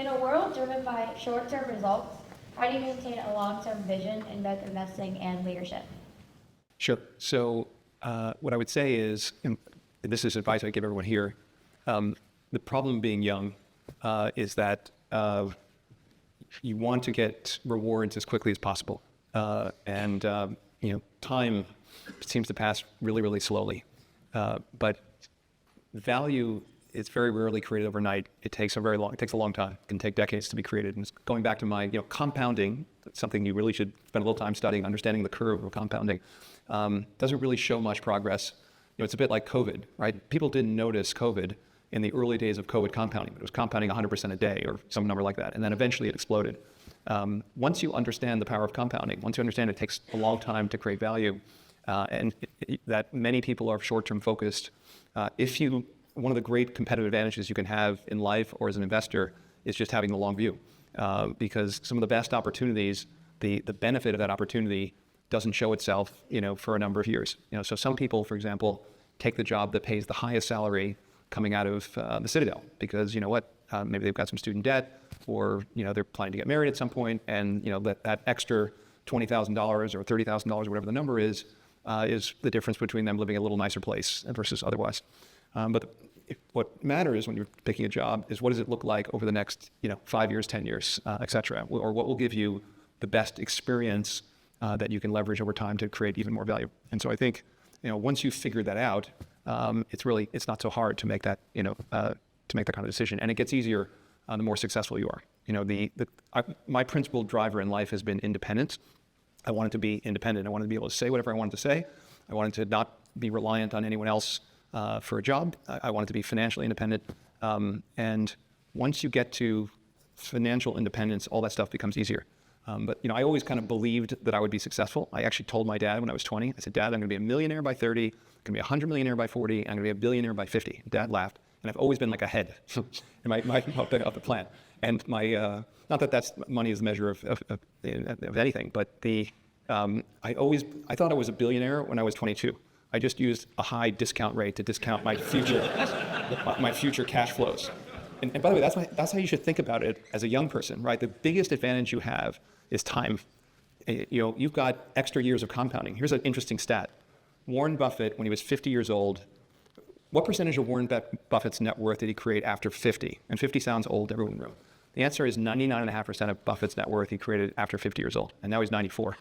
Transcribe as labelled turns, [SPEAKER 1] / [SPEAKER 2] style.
[SPEAKER 1] In a world driven by short-term results, how do you maintain a long-term vision in both investing and leadership?
[SPEAKER 2] Sure. So what I would say is, and this is advice I give everyone here, the problem being young is that you want to get rewards as quickly as possible. And time seems to pass really, really slowly. But value is very rarely created overnight. It takes a long time. It can take decades to be created. And going back to my, compounding, something you really should spend a little time studying, understanding the curve of compounding, doesn't really show much progress. It's a bit like COVID, right? People didn't notice COVID in the early days of COVID compounding. It was compounding 100% a day or some number like that. And then eventually it exploded. Once you understand the power of compounding, once you understand it takes a long time to create value, and that many people are short-term focused, one of the great competitive advantages you can have in life or as an investor is just having the long view. Because some of the best opportunities, the benefit of that opportunity doesn't show itself, for a number of years. So some people, for example, take the job that pays the highest salary coming out of the Citadel because maybe they've got some student debt, or they're planning to get married at some point, and that extra $20,000 or $30,000 or whatever the number is the difference between them living a little nicer place versus otherwise. But what matters when you're picking a job is what does it look like over the next 5 years, 10 years, et cetera, or what will give you the best experience that you can leverage over time to create even more value. And so I think once you figure that out, it's not so hard to make that to make that kind of decision, and it gets easier the more successful you are. My principal driver in life has been independence. I wanted to be independent. I wanted to be able to say whatever I wanted to say. I wanted to not be reliant on anyone else for a job. I wanted to be financially independent. And once you get to financial independence, all that stuff becomes easier. But I always kind of believed that I would be successsul. I actually told my dad when I was 20, I said, "Dad, I'm going to be a millionaire by 30, I'm going to be a 100 millionaire by 40, I'm going to be a billionaire by 50. Dad laughed. And I've always been like ahead in my of the plan. And my, not that money is the measure of anything, but I thought I was a billionaire when I was 22. I just used a high discount rate to discount my future cash flows. And by the way, that's how you should think about it as a young person, right? The biggest advantage you have is time. You've got extra years of compounding. Here's an interesting stat. Warren Buffett, when he was 50 years old, what percentage of Warren Buffett's net worth did he create after 50? And 50 sounds old to everyone in the room. The answer is 99.5% of Buffett's net worth he created after 50 years old, and now he's 94.